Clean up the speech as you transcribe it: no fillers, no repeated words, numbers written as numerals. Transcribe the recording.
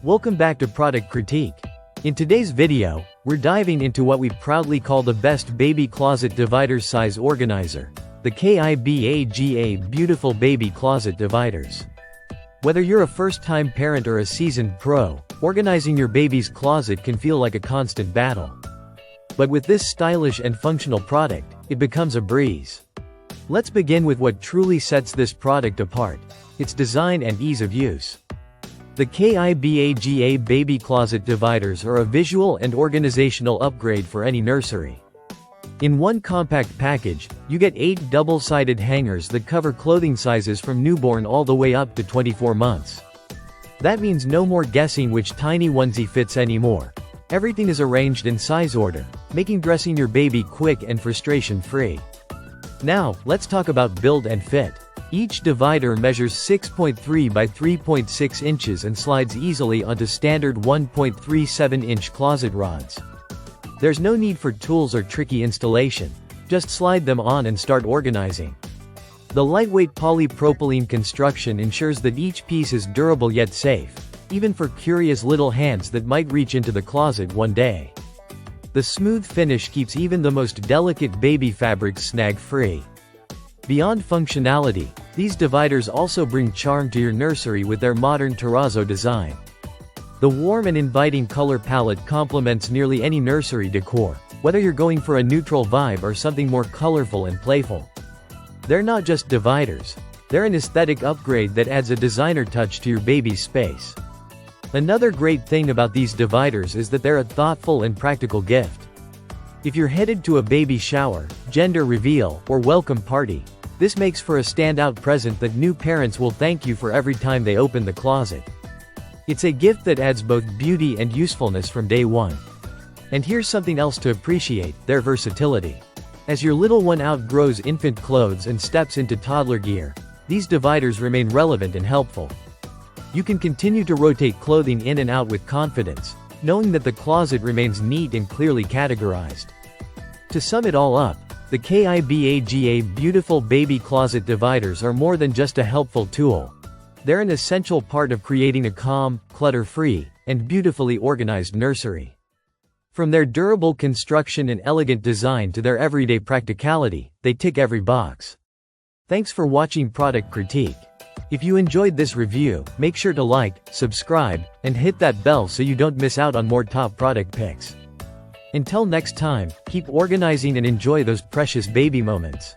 Welcome back to Product Critique. In today's video, we're diving into what we proudly call the best baby closet dividers size organizer, the KIBAGA Beautiful Baby Closet Dividers. Whether you're a first-time parent or a seasoned pro, organizing your baby's closet can feel like a constant battle. But with this stylish and functional product, it becomes a breeze. Let's begin with what truly sets this product apart: its design and ease of use. The KIBAGA Baby Closet Dividers are a visual and organizational upgrade for any nursery. In one compact package, you get 8 double-sided hangers that cover clothing sizes from newborn all the way up to 24 months. That means no more guessing which tiny onesie fits anymore. Everything is arranged in size order, making dressing your baby quick and frustration-free. Now, let's talk about build and fit. Each divider measures 6.3 by 3.6 inches and slides easily onto standard 1.37-inch closet rods. There's no need for tools or tricky installation. Just slide them on and start organizing. The lightweight polypropylene construction ensures that each piece is durable yet safe, even for curious little hands that might reach into the closet one day. The smooth finish keeps even the most delicate baby fabrics snag-free. Beyond functionality, these dividers also bring charm to your nursery with their modern terrazzo design. The warm and inviting color palette complements nearly any nursery decor, whether you're going for a neutral vibe or something more colorful and playful. They're not just dividers, they're an aesthetic upgrade that adds a designer touch to your baby's space. Another great thing about these dividers is that they're a thoughtful and practical gift. If you're headed to a baby shower, gender reveal, or welcome party, this makes for a standout present that new parents will thank you for every time they open the closet. It's a gift that adds both beauty and usefulness from day one. And here's something else to appreciate: their versatility. As your little one outgrows infant clothes and steps into toddler gear, these dividers remain relevant and helpful. You can continue to rotate clothing in and out with confidence, knowing that the closet remains neat and clearly categorized. To sum it all up, the KIBAGA Beautiful Baby Closet Dividers are more than just a helpful tool. They're an essential part of creating a calm, clutter-free, and beautifully organized nursery. From their durable construction and elegant design to their everyday practicality, they tick every box. Thanks for watching Product Critique. If you enjoyed this review, make sure to like, subscribe, and hit that bell so you don't miss out on more top product picks. Until next time, keep organizing and enjoy those precious baby moments.